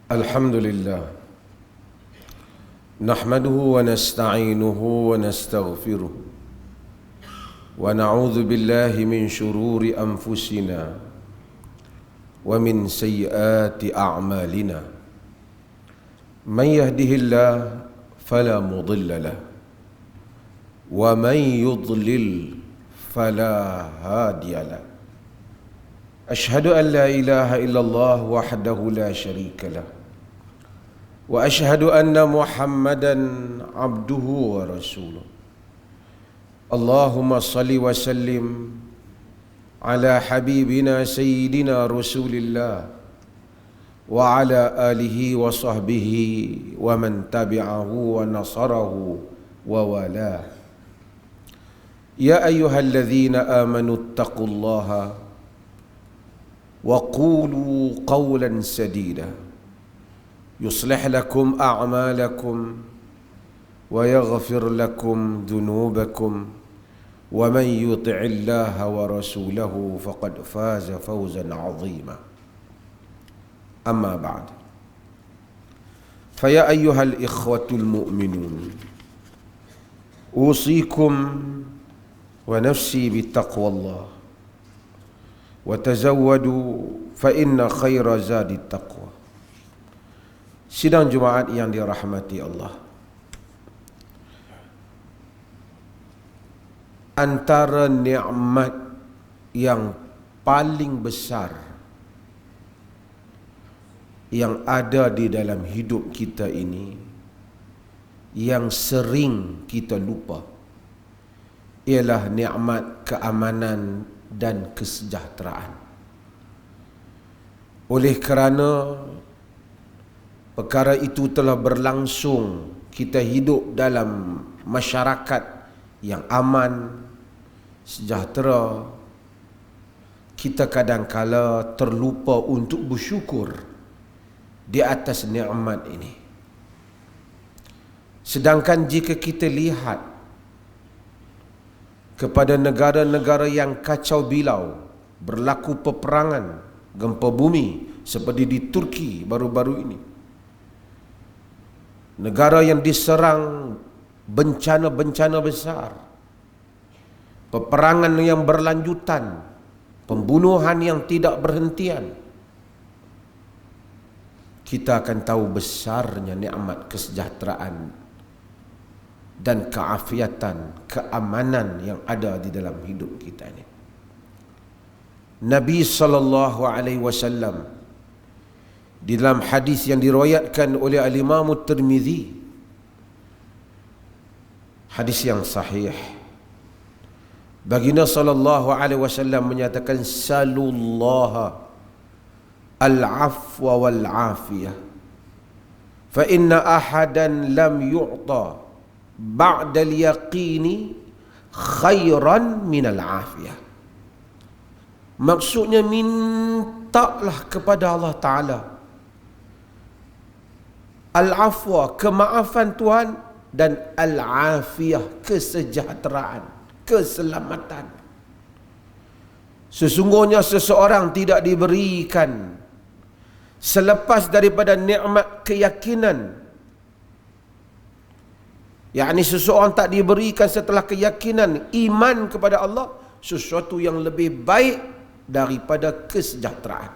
Alhamdulillah, nahmaduhu wa nasta'inuhu wa nastaghfiruh wa na'udzu billahi min shururi anfusina wa min sayyiati a'malina. Man yahdihillahu fala mudilla lahu wa man yudlil fala hadiya lahu. Ashhadu an la ilaha illallah wahdahu la syarika lah wa ashhadu anna Muhammadan abduhu wa rasuluh. Allahumma salli wa sallim ala habibina sayyidina Rasulillah wa ala alihi wa sahbihi wa man tabi'ahu wa nasarahu wa walah. Ya ayyuhalladzina amanu ittaqullaha wa qulu qawlan sadida yuslih lakum a'malakum wa yaghfir lakum dhunubakum wa man yuti'illaha wa rasulahu faqad faza fawzan 'azima. Amma ba'd. Fa ya ayyuhal ikhwatul mu'minun, usikum wa nafsi bittaqwallah wa tazawwadu fa inna khaira zadi taqwa. Sidang Jumaat yang dirahmati Allah, antara nikmat yang paling besar yang ada di dalam hidup kita ini, yang sering kita lupa, ialah nikmat keamanan dan kesejahteraan. Oleh kerana perkara itu telah berlangsung, kita hidup dalam masyarakat yang aman, sejahtera, kita kadang-kala terlupa untuk bersyukur di atas nikmat ini. Sedangkan jika kita lihat kepada negara-negara yang kacau bilau, berlaku peperangan, gempa bumi seperti di Turki baru-baru ini, negara yang diserang bencana-bencana besar, peperangan yang berlanjutan, pembunuhan yang tidak berhentian, kita akan tahu besarnya nikmat kesejahteraan dan keafiatan, keamanan yang ada di dalam hidup kita ini. Nabi sallallahu alaihi wasallam di dalam hadis yang diriwayatkan oleh al-Imam Tirmizi, hadis yang sahih, baginda sallallahu alaihi wasallam menyatakan, salullaha al-afwa wal-afiyah fa inna ahadan lam yu'ta ba'da al-yaqini khairan minal afiyah. Maksudnya, mintalah kepada Allah Ta'ala al-afwa, kemaafan Tuhan, dan al-afiyah, kesejahteraan, keselamatan. Sesungguhnya seseorang tidak diberikan selepas daripada nikmat keyakinan, yakni seseorang tak diberikan setelah keyakinan iman kepada Allah sesuatu yang lebih baik daripada kesejahteraan.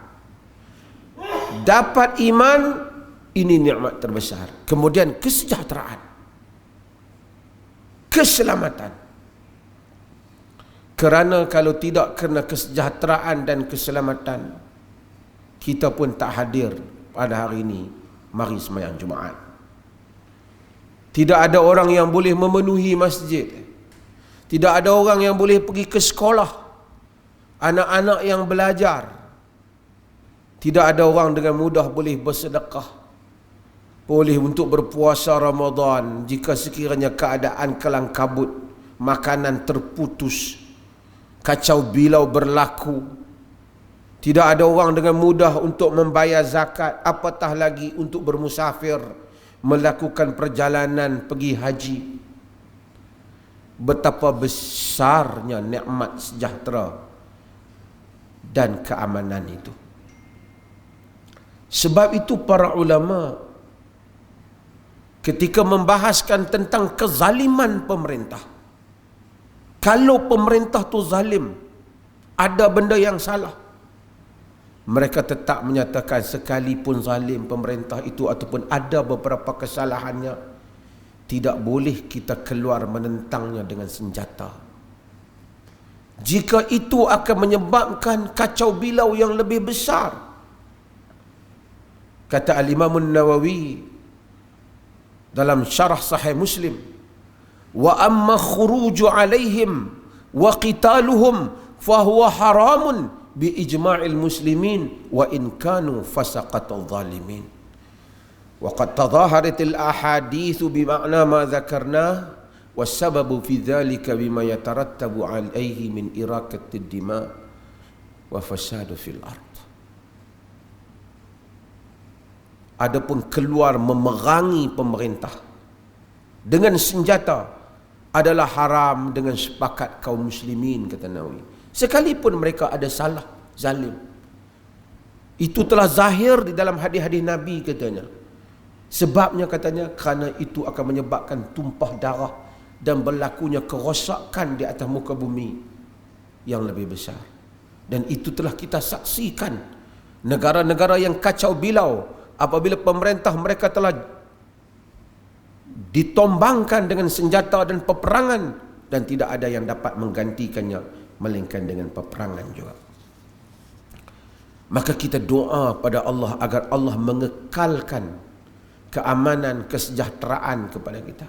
Dapat iman, ini nikmat terbesar. Kemudian kesejahteraan, keselamatan. Kerana kalau tidak kerana kesejahteraan dan keselamatan, kita pun tak hadir pada hari ini mari sembahyang Jumaat. Tidak ada orang yang boleh memenuhi masjid. Tidak ada orang yang boleh pergi ke sekolah, anak-anak yang belajar. Tidak ada orang dengan mudah boleh bersedekah, boleh untuk berpuasa Ramadan jika sekiranya keadaan kelang kabut, makanan terputus, kacau bilau berlaku. Tidak ada orang dengan mudah untuk membayar zakat, apatah lagi untuk bermusafir, melakukan perjalanan pergi haji. Betapa besarnya nikmat sejahtera dan keamanan itu. Sebab itu para ulama ketika membahaskan tentang kezaliman pemerintah, kalau pemerintah tu zalim, ada benda yang salah, mereka tetap menyatakan sekalipun zalim pemerintah itu ataupun ada beberapa kesalahannya, tidak boleh kita keluar menentangnya dengan senjata. Jika itu akan menyebabkan kacau bilau yang lebih besar. Kata Al-Imam Nawawi dalam syarah Sahih Muslim, wa amma khuruju alaihim wa qitaluhum fahuwa haramun bi ijma'il muslimin wa in kanu fasaqatul zalimin. Wa qad tadaharatil ahaditsu bi ma'na ma dzakarna was sababu fi dzalika bima yatarattabu alaihi min iraqatid dima wa fasadu fil ard. Adapun keluar memerangi pemerintah dengan senjata adalah haram dengan sepakat kaum muslimin, kata Nawawi. Sekalipun mereka ada salah, zalim. Itu telah zahir di dalam hadis-hadis Nabi, katanya. Sebabnya, katanya, kerana itu akan menyebabkan tumpah darah dan berlakunya kerosakan di atas muka bumi yang lebih besar. Dan itu telah kita saksikan. Negara-negara yang kacau bilau, apabila pemerintah mereka telah ditombangkan dengan senjata dan peperangan, dan tidak ada yang dapat menggantikannya melainkan dengan peperangan juga. Maka kita doa pada Allah agar Allah mengekalkan keamanan, kesejahteraan kepada kita.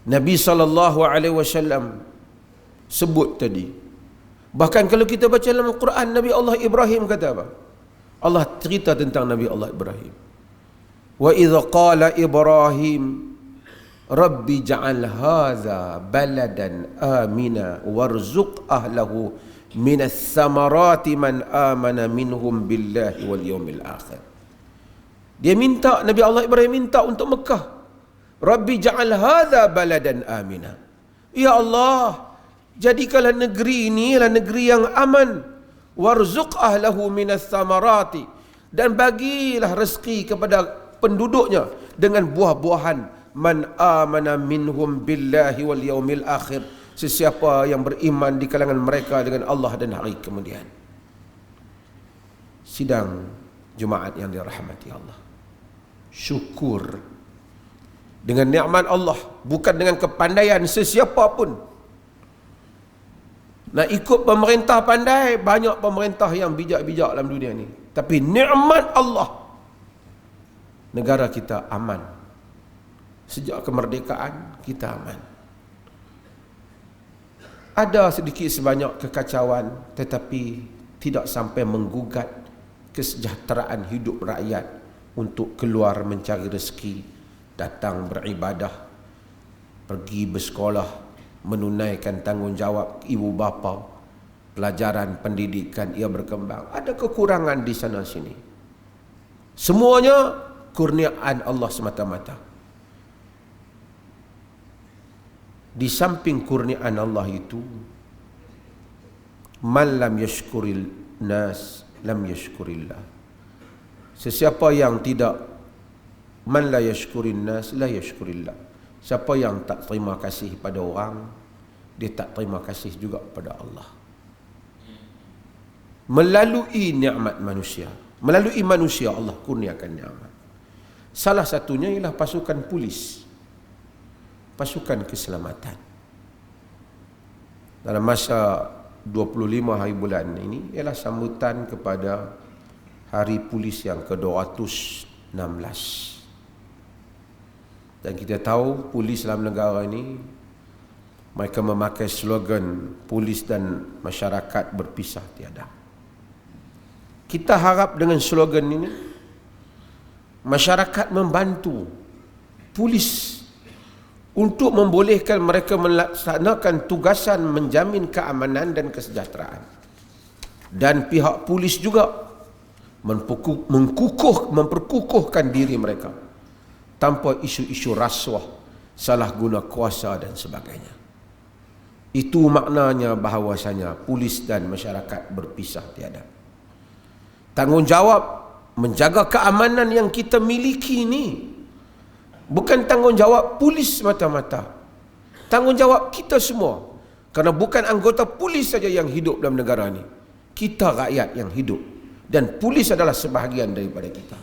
Nabi SAW sebut tadi, bahkan kalau kita baca dalam Al-Quran, Nabi Allah Ibrahim kata apa? Allah cerita tentang Nabi Allah Ibrahim. Wa idza qala Ibrahim Rabbi ja'al hadza baladan amina warzuq ahlahu minas samarati man amana minhum billahi wal yawmil akhir. Dia minta, Nabi Allah Ibrahim minta untuk Mekah. Rabbi ja'al hadza baladan amina. Ya Allah, jadikanlah negeri ini adalah negeri yang aman. Warzuq ahlahu minas samarati, dan bagilah rezeki kepada penduduknya dengan buah-buahan. Man amana minhum billahi wal yaumil akhir, sesiapa yang beriman di kalangan mereka dengan Allah dan hari kemudian. Sidang Jumaat yang dirahmati Allah, syukur dengan nikmat Allah, bukan dengan kepandaian sesiapa pun. Nak ikut pemerintah pandai, banyak pemerintah yang bijak-bijak dalam dunia ni. Tapi nikmat Allah, negara kita aman. Sejak kemerdekaan kita aman. Ada sedikit sebanyak kekacauan, tetapi tidak sampai menggugat kesejahteraan hidup rakyat untuk keluar mencari rezeki, datang beribadah, pergi bersekolah, menunaikan tanggungjawab ibu bapa, pelajaran pendidikan ia berkembang. Ada kekurangan di sana sini. Semuanya kurniaan Allah semata-mata. Di samping kurniaan Allah itu, man lam yashkuril nas lam yashkurillah. Sesiapa yang tidak, man la yashkurin nas la yashkurillah. Siapa yang tak terima kasih pada orang, dia tak terima kasih juga pada Allah. Melalui nikmat manusia, melalui manusia Allah kurniakan nikmat. Salah satunya ialah pasukan polis, pasukan keselamatan. Dalam masa 25 hari bulan ini ialah sambutan kepada Hari Polis yang ke-216. Dan kita tahu polis dalam negara ini, mereka memakai slogan polis dan masyarakat berpisah tiada. Kita harap dengan slogan ini masyarakat membantu polis untuk membolehkan mereka melaksanakan tugasan menjamin keamanan dan kesejahteraan. Dan pihak polis juga memperkukuhkan diri mereka tanpa isu-isu rasuah, salah guna kuasa dan sebagainya. Itu maknanya bahawasanya polis dan masyarakat berpisah tiada. Tanggungjawab menjaga keamanan yang kita miliki ni bukan tanggungjawab polis mata-mata. Tanggungjawab kita semua. Kerana bukan anggota polis saja yang hidup dalam negara ni. Kita rakyat yang hidup. Dan polis adalah sebahagian daripada kita.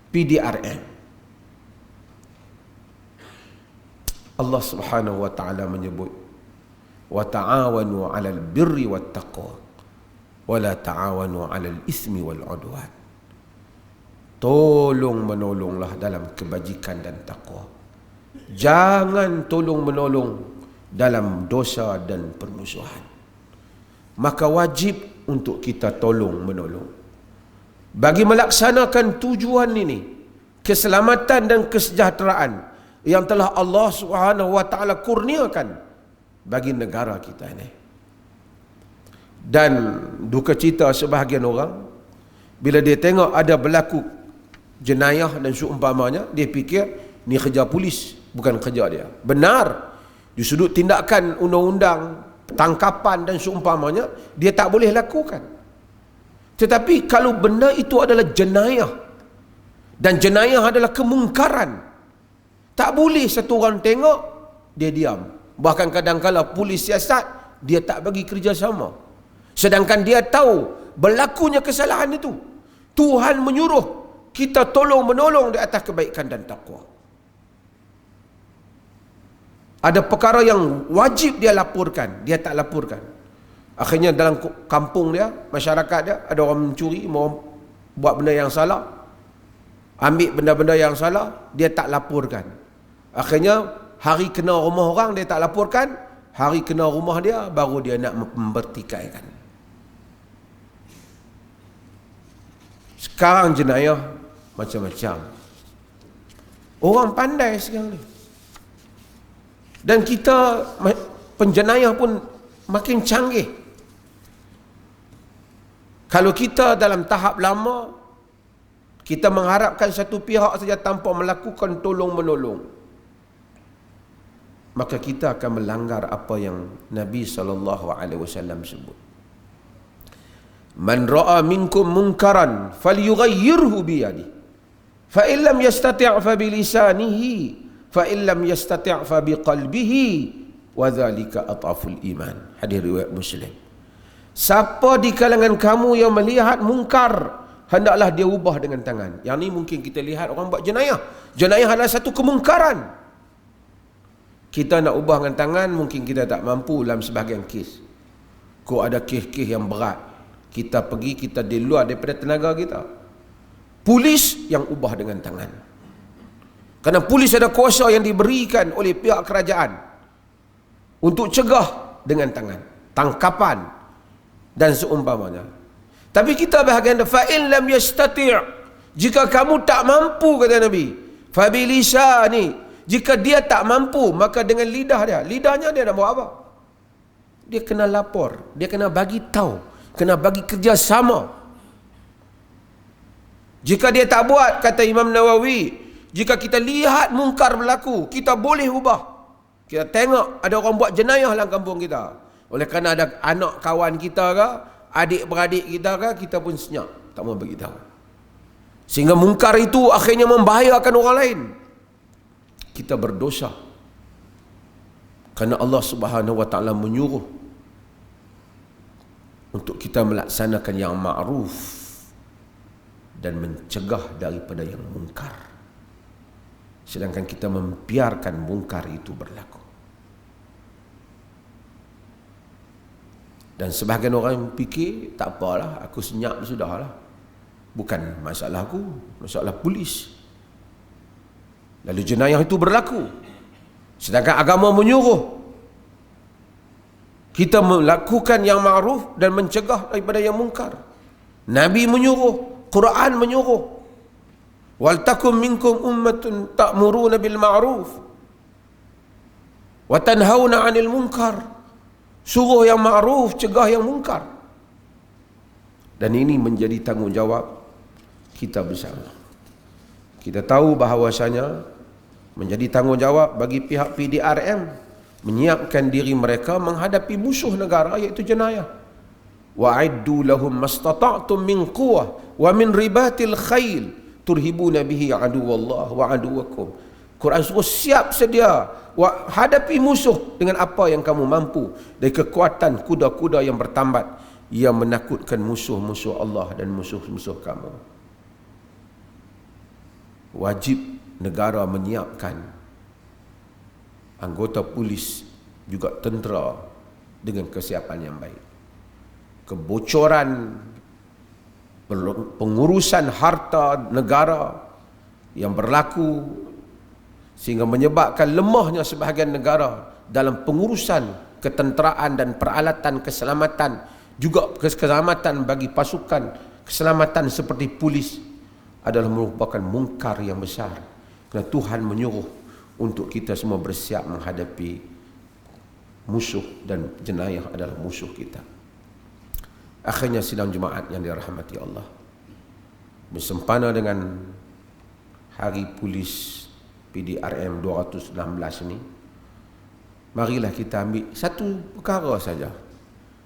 PDRM. Allah Subhanahu wa taala menyebut, wa ta'awanu 'alal birri wat taqwa wa la ta'awanu 'alal ismi wal 'udwan. Tolong menolonglah dalam kebajikan dan takwa. Jangan tolong menolong dalam dosa dan permusuhan. Maka wajib untuk kita tolong menolong. Bagi melaksanakan tujuan ini, keselamatan dan kesejahteraan yang telah Allah Subhanahu wa taala kurniakan bagi negara kita ini. Dan duka cita sebahagian orang bila dia tengok ada berlaku jenayah dan seumpamanya, dia fikir ni kerja polis, bukan kerja dia. Benar, di sudut tindakan undang-undang, tangkapan dan seumpamanya, dia tak boleh lakukan. Tetapi kalau benda itu adalah jenayah, dan jenayah adalah kemungkaran, tak boleh satu orang tengok, dia diam. Bahkan kadang-kadang polis siasat, dia tak bagi kerjasama. Sedangkan dia tahu berlakunya kesalahan itu. Tuhan menyuruh kita tolong menolong di atas kebaikan dan takwa. Ada perkara yang wajib dia laporkan, dia tak laporkan. Akhirnya dalam kampung dia, masyarakat dia, ada orang mencuri, mau buat benda yang salah, ambil benda-benda yang salah, dia tak laporkan. Akhirnya hari kena rumah orang dia tak laporkan, hari kena rumah dia baru dia nak mempertikaikan. Sekarang jenayah macam-macam. Orang pandai sekarang ni. Dan kita, penjenayah pun makin canggih. Kalau kita dalam tahap lama, kita mengharapkan satu pihak saja tanpa melakukan tolong-menolong, maka kita akan melanggar apa yang Nabi SAW sebut. Man ra'a minkum munkaran falyughayyirhu biyadihi, fa in lam yastati' fa bi lisanihi, fa in lam yastati' fa bi qalbihi, wa dzalika ataful iman. Hadis riwayat Muslim. Siapa di kalangan kamu yang melihat mungkar, hendaklah dia ubah dengan tangan. Yang ni mungkin kita lihat orang buat jenayah. Jenayah adalah satu kemungkaran. Kita nak ubah dengan tangan, mungkin kita tak mampu dalam sebahagian kes. Kok ada kes-kes yang berat, kita pergi, kita di luar daripada tenaga kita. Polis yang ubah dengan tangan. Kerana polis ada kuasa yang diberikan oleh pihak kerajaan untuk cegah dengan tangan, tangkapan dan seumpamanya. Tapi kita bahagian fa in lam yastati', jika kamu tak mampu, kata Nabi, fa bi lisani, jika dia tak mampu, maka dengan lidah dia. Lidahnya dia nak buat apa? Dia kena lapor, dia kena bagi tahu, kena bagi kerjasama. Jika dia tak buat, kata Imam Nawawi, jika kita lihat mungkar berlaku, kita boleh ubah. Kita tengok ada orang buat jenayah dalam kampung kita, oleh kerana ada anak kawan kita ke, adik-beradik kita ke, kita pun senyap, tak mau bagi tahu. Sehingga mungkar itu akhirnya membahayakan orang lain. Kita berdosa. Kerana Allah Subhanahu wa taala menyuruh untuk kita melaksanakan yang ma'ruf dan mencegah daripada yang mungkar. Sedangkan kita membiarkan mungkar itu berlaku. Dan sebahagian orang fikir, tak apalah, aku senyap sudahlah. Bukan masalah aku, masalah polis. Lalu jenayah itu berlaku. Sedangkan agama menyuruh kita melakukan yang ma'ruf dan mencegah daripada yang mungkar. Nabi menyuruh, Quran menyuruh, wal takum minkum ummatun ta'muruna bil ma'ruf wa tanhauna 'anil munkar. Suruh yang ma'ruf, cegah yang mungkar. Dan ini menjadi tanggungjawab kita bersama. Kita tahu bahawasanya menjadi tanggungjawab bagi pihak PDRM menyiapkan diri mereka menghadapi musuh negara, iaitu jenayah. wa'iddu lahum mastata'tum min quwwah wa min ribatil khail turhibuna bihi aduwallah wa aduwakum. Quran suruh siap sedia hadapi musuh dengan apa yang kamu mampu, dari kekuatan kuda-kuda yang bertambat yang menakutkan musuh-musuh Allah dan musuh-musuh kamu. Wajib negara menyiapkan anggota polis juga tentera dengan kesiapan yang baik. Kebocoran pengurusan harta negara yang berlaku sehingga menyebabkan lemahnya sebahagian negara dalam pengurusan ketenteraan dan peralatan keselamatan, juga keselamatan bagi pasukan keselamatan seperti polis, adalah merupakan mungkar yang besar. Kerana Tuhan menyuruh untuk kita semua bersiap menghadapi musuh, dan jenayah adalah musuh kita. Akhirnya sidang Jumaat yang dirahmati Allah, bersempena dengan Hari Polis PDRM 216 ini, marilah kita ambil satu perkara saja.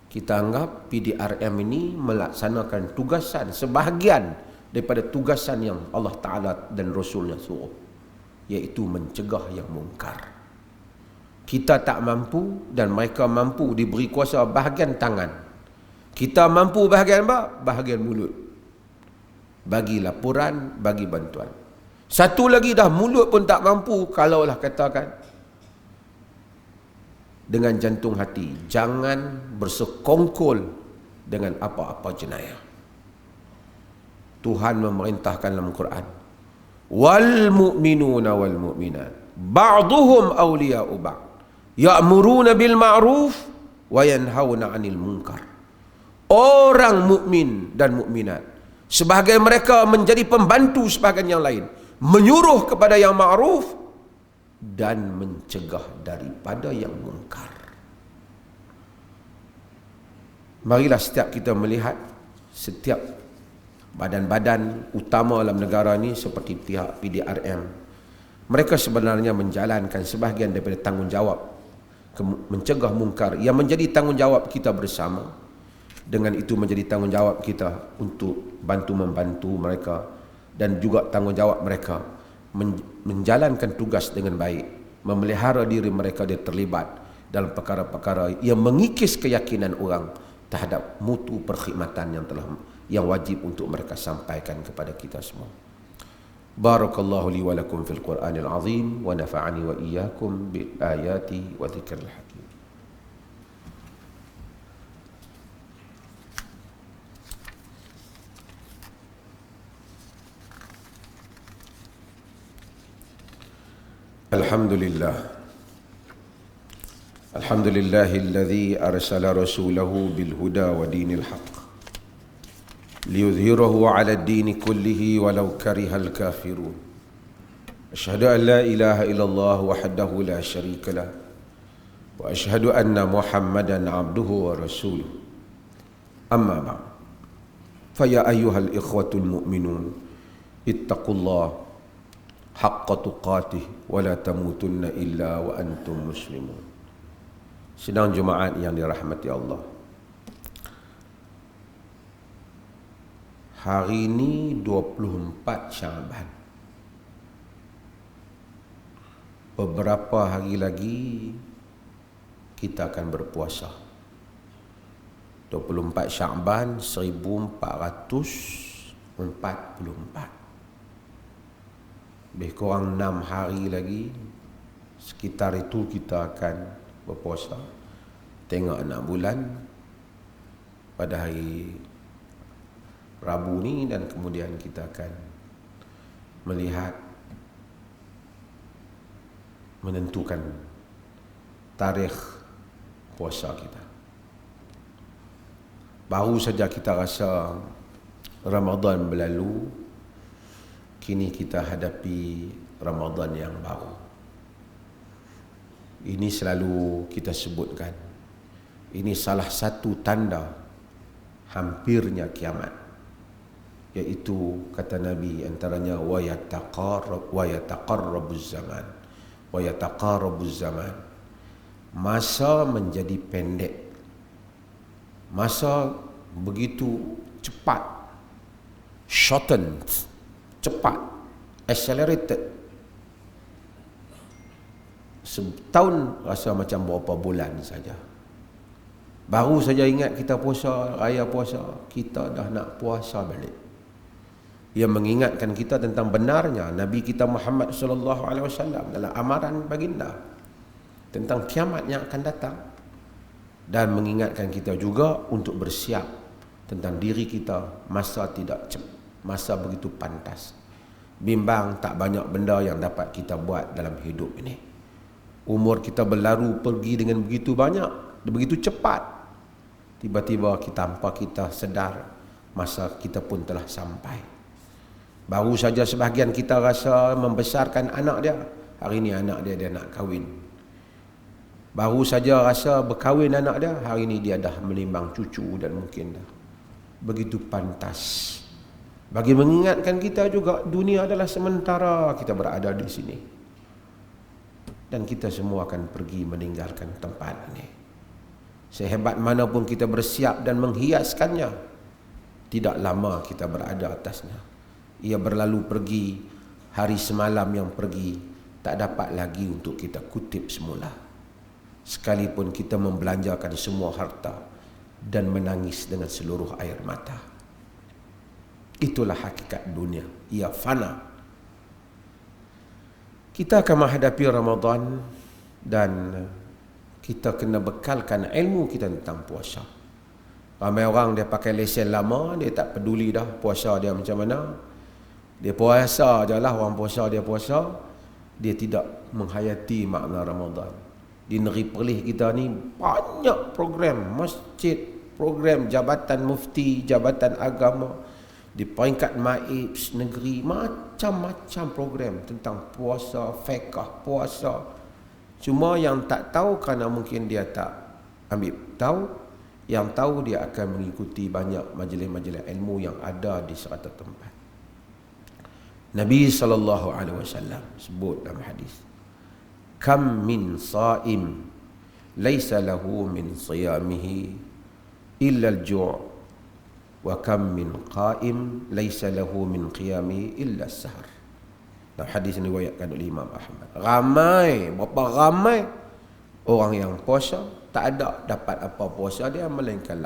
Kita anggap PDRM ini melaksanakan tugasan, sebahagian daripada tugasan yang Allah Ta'ala dan Rasulnya suruh, iaitu mencegah yang mungkar. Kita tak mampu dan mereka mampu, diberi kuasa bahagian tangan. Kita mampu bahagian apa? Bahagian mulut. Bagi laporan, bagi bantuan. Satu lagi dah mulut pun tak mampu, kalaulah katakan dengan jantung hati, jangan bersekongkol dengan apa-apa jenayah. Tuhan memerintahkan dalam Quran, wal mu'minuna wal mu'minat ba'duhum awliya'u ba'd ya'muruna bil ma'ruf wa yanhauna 'anil munkar. Orang mukmin dan mukminat, sebahagian mereka menjadi pembantu sebahagian yang lain, menyuruh kepada yang ma'ruf dan mencegah daripada yang mungkar. Marilah setiap kita melihat setiap badan-badan utama dalam negara ini seperti pihak PDRM, mereka sebenarnya menjalankan sebahagian daripada tanggungjawab mencegah mungkar yang menjadi tanggungjawab kita bersama. Dengan itu menjadi tanggungjawab kita untuk bantu-membantu mereka, dan juga tanggungjawab mereka menjalankan tugas dengan baik, memelihara diri mereka dia terlibat dalam perkara-perkara yang mengikis keyakinan orang terhadap mutu perkhidmatan yang wajib untuk mereka sampaikan kepada kita semua. Barakallahu li wa lakum fil Qur'anil azim wa nafa'ani wa iyyakum bil ayati wa dzikril hakim. Alhamdulillahilladzi arsala rasulahu bil huda wa dinil haqq liyudhhirahu 'ala ad-din kullihi walau karihal kafirun. Asyhadu an la ilaha illallah wahdahu la syarika lah wa asyhadu anna Muhammadan 'abduhu wa rasuluh. Amma ba'd. Fa ya ayyuhal ikhwatul mu'minun ittaqullaha haqqa tuqatih wa la tamutunna illa wa antum muslimun. Sidang Jumaat yang dirahmati Allah, hari ini 24 Syaban. Beberapa hari lagi kita akan berpuasa. 24 Syaban 1444. Lebih kurang 6 hari lagi, sekitar itu kita akan berpuasa. Tengok 6 bulan pada hari Rabu ni, dan kemudian kita akan melihat, menentukan tarikh puasa kita. Baru saja kita rasa Ramadan berlalu, kini kita hadapi Ramadan yang baru. Ini selalu kita sebutkan, ini salah satu tanda hampirnya kiamat, iaitu kata Nabi antaranya wa yataqarrabuz zaman, masa menjadi pendek, masa begitu cepat, shortened, cepat, accelerated. Setahun rasa macam berapa bulan saja. Baru saja ingat kita puasa, raya puasa, kita dah nak puasa balik. Ia mengingatkan kita tentang benarnya Nabi kita Muhammad sallallahu alaihi wasallam dalam amaran baginda tentang kiamat yang akan datang, dan mengingatkan kita juga untuk bersiap tentang diri kita masa begitu pantas. Bimbang tak banyak benda yang dapat kita buat dalam hidup ini. Umur kita berlalu pergi dengan begitu banyak, begitu cepat. Tiba-tiba tanpa kita sedar, masa kita pun telah sampai. Baru saja sebahagian kita rasa membesarkan anak dia. Hari ini anak dia nak kahwin. Baru saja rasa berkahwin anak dia. Hari ini dia dah menimbang cucu dan mungkin dah. Begitu pantas. Bagi mengingatkan kita juga, dunia adalah sementara kita berada di sini. Dan kita semua akan pergi meninggalkan tempat ini. Sehebat manapun kita bersiap dan menghiaskannya, tidak lama kita berada atasnya. Ia berlalu pergi, hari semalam yang pergi, tak dapat lagi untuk kita kutip semula. Sekalipun kita membelanjakan semua harta dan menangis dengan seluruh air mata. Itulah hakikat dunia, ia fana. Kita akan menghadapi Ramadan dan kita kena bekalkan ilmu kita tentang puasa. Ramai orang dia pakai lesen lama, dia tak peduli dah puasa dia macam mana. Dia puasa je lah, orang puasa dia puasa. Dia tidak menghayati makna Ramadan. Di negeri Perlis kita ni banyak program masjid, program jabatan mufti, jabatan agama, di peringkat MAIPS negeri, macam-macam program tentang puasa, fiqh puasa. Cuma yang tak tahu kerana mungkin dia tak ambil tahu, yang tahu dia akan mengikuti banyak majlis-majlis ilmu yang ada di serata tempat. Nabi SAW sebut dalam hadis, kam min sa'im laysa lahu min siyamihi illa al-ju' wa kam min qa'im laysa lahu min qiyamihi illa as-sahar. Dalam hadis ini diriwayatkan oleh Imam Ahmad. Berapa ramai orang yang puasa, tak ada dapat apa puasa dia melainkan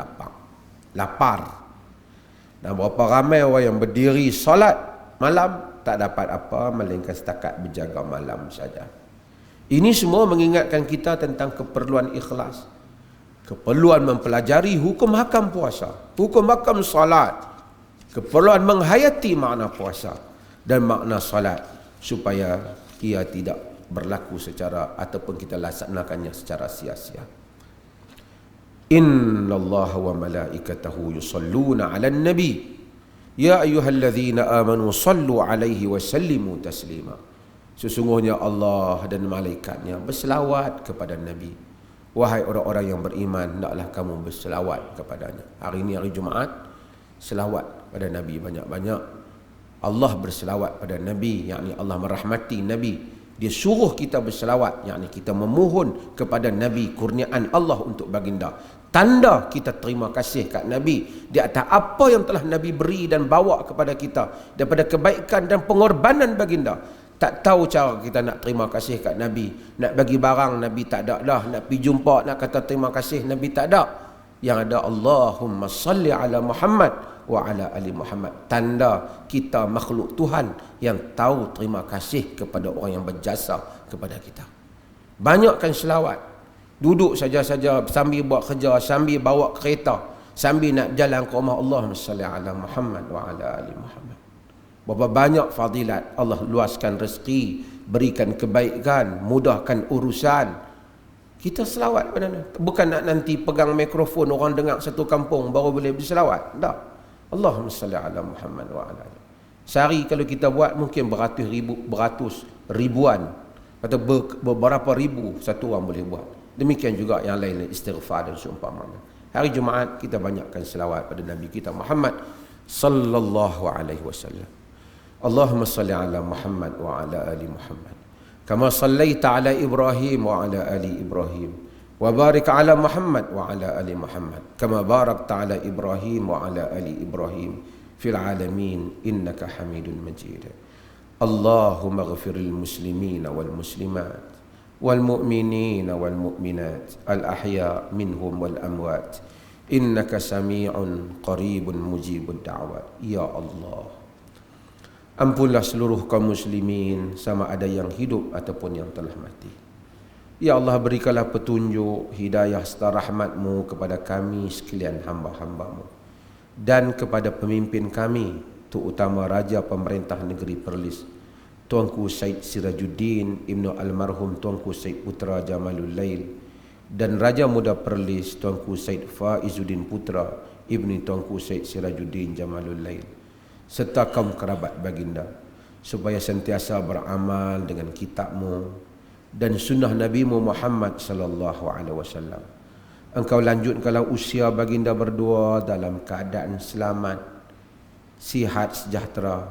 lapar. Dan berapa ramai orang yang berdiri solat malam, tak dapat apa melainkan setakat berjaga malam saja. Ini semua mengingatkan kita tentang keperluan ikhlas, keperluan mempelajari hukum hakam puasa, hukum hakam salat, keperluan menghayati makna puasa dan makna salat supaya ia tidak berlaku secara ataupun kita laksanakannya secara sia-sia. Innallaha wa malaikatahu yusalluna 'alan nabi ya ayyuhalladzina amanu sallu 'alaihi wa sallimu taslima. Sesungguhnya Allah dan malaikatnya berselawat kepada Nabi. Wahai orang-orang yang beriman, hendaklah kamu berselawat kepadanya. Hari ini hari Jumaat, selawat pada Nabi banyak-banyak. Allah berselawat pada Nabi, yakni Allah merahmati Nabi. Dia suruh kita berselawat, yakni kita memohon kepada Nabi kurniaan Allah untuk baginda. Tanda kita terima kasih kat Nabi di atas apa yang telah Nabi beri dan bawa kepada kita daripada kebaikan dan pengorbanan baginda. Tak tahu cara kita nak terima kasih kat Nabi. Nak bagi barang Nabi tak ada dah. Nak pergi jumpa, nak kata terima kasih Nabi tak ada. Yang ada Allahumma salli ala Muhammad wa ala ali Muhammad. Tanda kita makhluk Tuhan yang tahu terima kasih kepada orang yang berjasa kepada kita. Banyakkan selawat. Duduk saja-saja sambil buat kerja, sambil bawa kereta, sambil nak jalan ke rumah, Allahumma salli ala Muhammad wa ala ali Muhammad. Berapa banyak fadilat Allah luaskan rezeki, berikan kebaikan, mudahkan urusan. Kita selawat pada Nabi. Bukan nak nanti pegang mikrofon orang dengar satu kampung baru boleh berselawat. Tak. Allahumma salli ala Muhammad wa ala ali. Sehari kalau kita buat mungkin beratus ribuan atau beberapa ribu satu orang boleh buat. Demikian juga yang lain, istighfar dan seumpamanya. Hari Jumaat kita banyakkan selawat pada Nabi kita Muhammad sallallahu alaihi wasallam. Allahumma salli ala Muhammad wa ala ali Muhammad kama sallaita ala Ibrahim wa ala ali Ibrahim wa barik ala Muhammad wa ala ali Muhammad kama barakta ala Ibrahim wa ala ali Ibrahim fil alamin innaka Hamidun Majid. Allahumma ighfiril muslimina wal muslimat wal mu'minina wal mu'minat al ahya minhum wal amwat innaka sami'un qaribun mujibud da'wat. Ya Allah, ampunlah seluruh kaum muslimin sama ada yang hidup ataupun yang telah mati. Ya Allah, berikanlah petunjuk, hidayah serta rahmat-Mu kepada kami sekalian hamba-hamba-Mu dan kepada pemimpin kami, terutama Raja Pemerintah Negeri Perlis Tuanku Syed Sirajuddin Ibnu Almarhum Tuanku Syed Putra Jamalul Lail, dan Raja Muda Perlis Tuanku Syed Faizuddin Putra Ibni Tuanku Syed Sirajuddin Jamalul Lail, serta kaum kerabat baginda, supaya sentiasa beramal dengan kitab-Mu dan sunnah Nabi-Mu Muhammad sallallahu alaihi wasallam. Engkau lanjutkanlah usia baginda berdua dalam keadaan selamat, sihat sejahtera,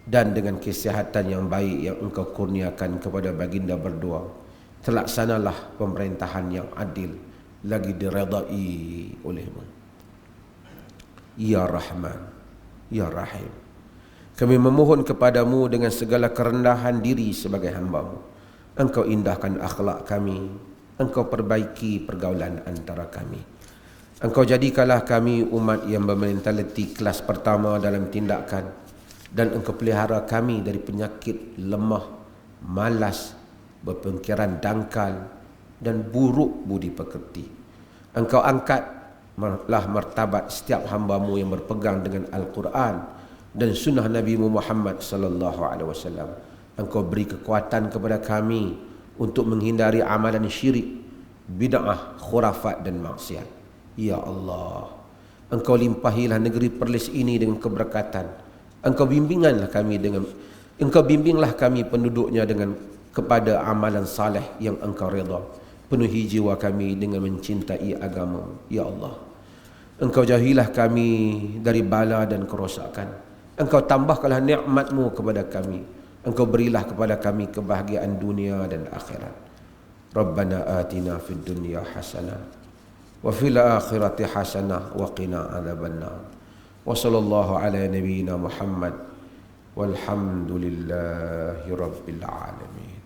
dan dengan kesihatan yang baik yang Engkau kurniakan kepada baginda berdua. Terlaksanalah pemerintahan yang adil lagi diredai oleh-Mu. Ya Rahman, Ya Rahim, kami memohon kepadamu dengan segala kerendahan diri sebagai hamba-Mu. Engkau indahkan akhlak kami, Engkau perbaiki pergaulan antara kami. Engkau jadikanlah kami umat yang bermentaliti kelas pertama dalam tindakan, dan Engkau pelihara kami dari penyakit lemah, malas, berpemikiran dangkal dan buruk budi pekerti. Engkau angkatlah martabat setiap hamba-Mu yang berpegang dengan Al-Quran dan sunnah Nabi-Mu Muhammad sallallahu alaihi wasallam. Engkau beri kekuatan kepada kami untuk menghindari amalan syirik, bid'ah, khurafat dan maksiat. Ya Allah, Engkau limpahilah negeri Perlis ini dengan keberkatan. Engkau bimbinglah kami penduduknya dengan kepada amalan saleh yang Engkau redha. Penuhi jiwa kami dengan mencintai agama. Ya Allah, Engkau jauhilah kami dari bala dan kerosakan. Engkau tambahkanlah nikmat-Mu kepada kami. Engkau berilah kepada kami kebahagiaan dunia dan akhirat. Rabbana atina fid dunya hasanah wa fil akhirati hasanah wa qina adzabannar. Wa sallallahu ala nabiyyina Muhammad walhamdulillahi rabbil alamin.